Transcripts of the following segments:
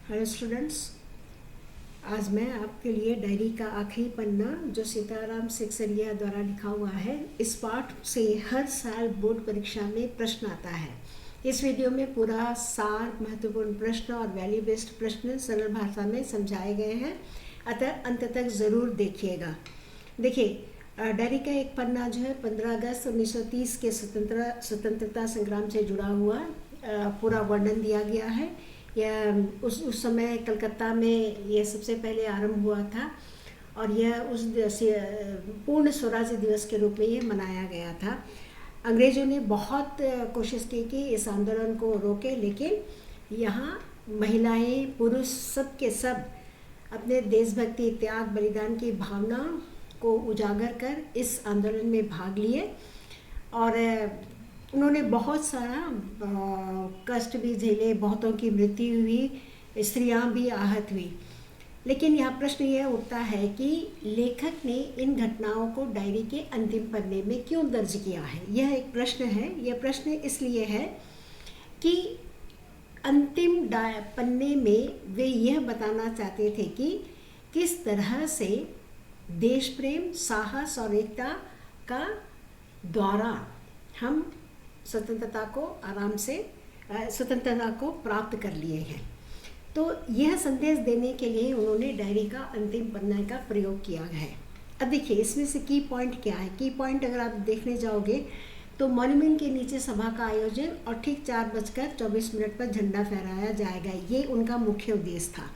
Hello students, आज मैं आपके लिए डायरी का आखिरी पन्ना जो सीताराम सिकसरिया द्वारा लिखा हुआ है, इस पाठ से हर साल बोर्ड परीक्षा में प्रश्न आता है। इस वीडियो में पूरा सार, महत्वपूर्ण प्रश्न और वैल्यू बेस्ड प्रश्न सरल भाषा में समझाए गए हैं, अतः अंत तक ज़रूर देखिएगा। देखिए, डायरी का एक पन्ना जो है 15 अगस्त 1930 के स्वतंत्रता संग्राम से जुड़ा हुआ पूरा वर्णन दिया गया है। यह उस समय कलकत्ता में यह सबसे पहले आरंभ हुआ था और यह उस पूर्ण स्वराज्य दिवस के रूप में ये मनाया गया था। अंग्रेज़ों ने बहुत कोशिश की कि इस आंदोलन को रोके, लेकिन यहाँ महिलाएं, पुरुष सब के सब अपने देशभक्ति, त्याग, बलिदान की भावना को उजागर कर इस आंदोलन में भाग लिए और उन्होंने बहुत सारा कष्ट भी झेले, बहुतों की मृत्यु हुई, स्त्रियां भी आहत हुई। लेकिन यहाँ प्रश्न यह उठता है कि लेखक ने इन घटनाओं को डायरी के अंतिम पन्ने में क्यों दर्ज किया है। यह एक प्रश्न है। यह प्रश्न इसलिए है कि अंतिम पन्ने में वे यह बताना चाहते थे कि किस तरह से देश प्रेम, साहस और एकता का द्वारा हम स्वतंत्रता को प्राप्त कर लिए हैं। तो यह संदेश देने के लिए उन्होंने डायरी का अंतिम पन्ना का प्रयोग किया है। अब देखिए, इसमें से की पॉइंट क्या है। की पॉइंट अगर आप देखने जाओगे तो मॉन्यूमेंट के नीचे सभा का आयोजन और ठीक 4:24 पर झंडा फहराया जाएगा, ये उनका मुख्य उद्देश्य था।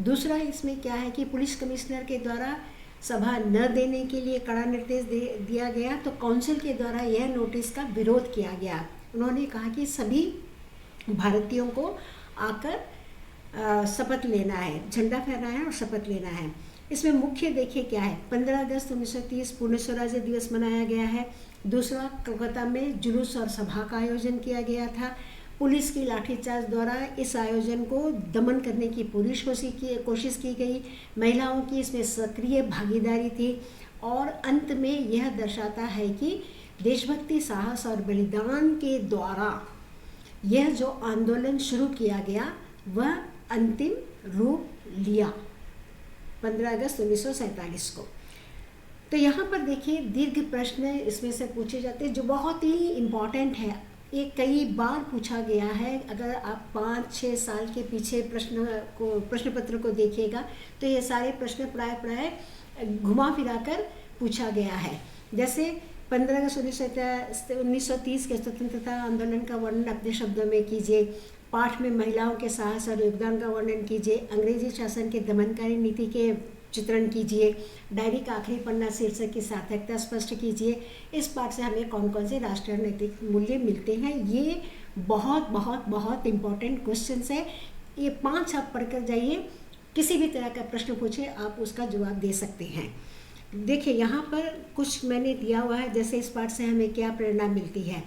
दूसरा इसमें क्या है कि पुलिस कमिश्नर के द्वारा सभा न देने के लिए कड़ा निर्देश दिया गया, तो काउंसिल के द्वारा यह नोटिस का विरोध किया गया। उन्होंने कहा कि सभी भारतीयों को आकर शपथ लेना है, झंडा फहराना है और शपथ लेना है। इसमें मुख्य देखिए क्या है। 15 अगस्त 1930 पूर्ण स्वराज्य दिवस मनाया गया है। दूसरा, कलकत्ता में जुलूस और सभा का आयोजन किया गया था। पुलिस की लाठीचार्ज द्वारा इस आयोजन को दमन करने की पूरी कोशिश की गई। महिलाओं की इसमें सक्रिय भागीदारी थी और अंत में यह दर्शाता है कि देशभक्ति, साहस और बलिदान के द्वारा यह जो आंदोलन शुरू किया गया वह अंतिम रूप लिया 15 अगस्त 1947 को। तो यहाँ पर देखिए, दीर्घ प्रश्न इसमें से पूछे जाते हैं जो बहुत ही इम्पॉर्टेंट है। ये कई बार पूछा गया है। अगर आप 5-6 साल के पीछे प्रश्न पत्र को देखिएगा तो ये सारे प्रश्न प्राय घुमा फिरा कर पूछा गया है। जैसे 15 अगस्त 1930 के स्वतंत्रता आंदोलन का वर्णन अपने शब्दों में कीजिए। पाठ में महिलाओं के साहस और योगदान का वर्णन कीजिए। अंग्रेजी शासन के दमनकारी नीति के चित्रण कीजिए। डायरी का आखिरी पन्ना शीर्षक की सार्थकता स्पष्ट कीजिए। इस पाठ से हमें कौन कौन से राष्ट्रीय नैतिक मूल्य मिलते हैं। ये बहुत बहुत बहुत इम्पॉर्टेंट क्वेश्चंस है। ये 5 आप पढ़कर जाइए। किसी भी तरह का प्रश्न पूछे आप उसका जवाब दे सकते हैं। देखिए, यहाँ पर कुछ मैंने दिया हुआ है। जैसे इस पाठ से हमें क्या प्रेरणा मिलती है।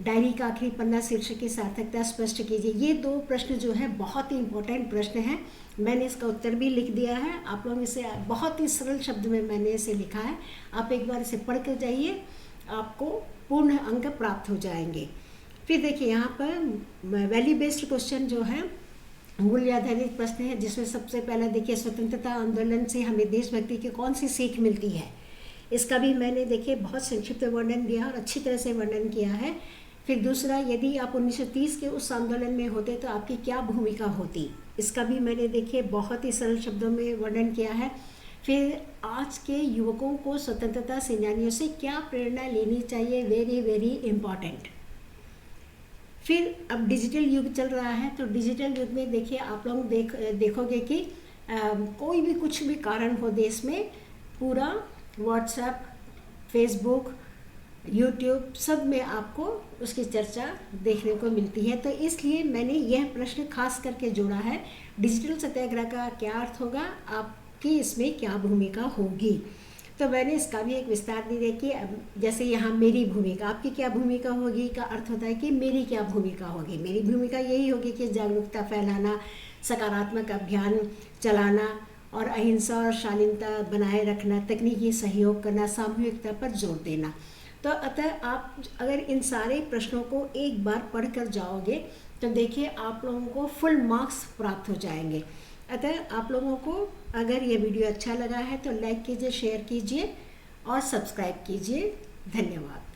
डायरी का आखिरी पन्ना शीर्षक की सार्थकता स्पष्ट कीजिए। ये 2 प्रश्न जो है बहुत ही इम्पोर्टेंट प्रश्न है। मैंने इसका उत्तर भी लिख दिया है। आप लोग इसे बहुत ही सरल शब्द में मैंने इसे लिखा है। आप एक बार इसे पढ़ कर जाइए, आपको पूर्ण अंक प्राप्त हो जाएंगे। फिर देखिए, यहाँ पर वैल्यू बेस्ड क्वेश्चन जो है मूल्य आधारित प्रश्न है, जिसमें सबसे पहला देखिए, स्वतंत्रता आंदोलन से हमें देशभक्ति की कौन सी सीख मिलती है। इसका भी मैंने देखिए बहुत संक्षिप्त वर्णन दिया और अच्छी तरह से वर्णन किया है। फिर दूसरा, यदि आप 1930 के उस आंदोलन में होते तो आपकी क्या भूमिका होती। इसका भी मैंने देखिए बहुत ही सरल शब्दों में वर्णन किया है। फिर आज के युवकों को स्वतंत्रता सेनानियों से क्या प्रेरणा लेनी चाहिए, वेरी वेरी इम्पॉर्टेंट। फिर अब डिजिटल युग चल रहा है, तो डिजिटल युग में देखिए आप लोग देखोगे कि कोई भी कुछ भी कारण हो देश में, पूरा व्हाट्सएप, फेसबुक, यूट्यूब सब में आपको उसकी चर्चा देखने को मिलती है। तो इसलिए मैंने यह प्रश्न खास करके जोड़ा है। डिजिटल सत्याग्रह का क्या अर्थ होगा, आपकी इसमें क्या भूमिका होगी। तो मैंने इसका भी एक विस्तार दे दिया कि जैसे यहाँ मेरी भूमिका, आपकी क्या भूमिका होगी का अर्थ होता है कि मेरी क्या भूमिका होगी। मेरी भूमिका यही होगी कि जागरूकता फैलाना, सकारात्मक अभियान चलाना और अहिंसा और शालीनता बनाए रखना, तकनीकी सहयोग करना, सामूहिकता पर जोर देना। तो अतः आप अगर इन सारे प्रश्नों को एक बार पढ़ कर जाओगे तो देखिए आप लोगों को फुल मार्क्स प्राप्त हो जाएंगे। अतः आप लोगों को अगर ये वीडियो अच्छा लगा है तो लाइक कीजिए, शेयर कीजिए और सब्सक्राइब कीजिए। धन्यवाद।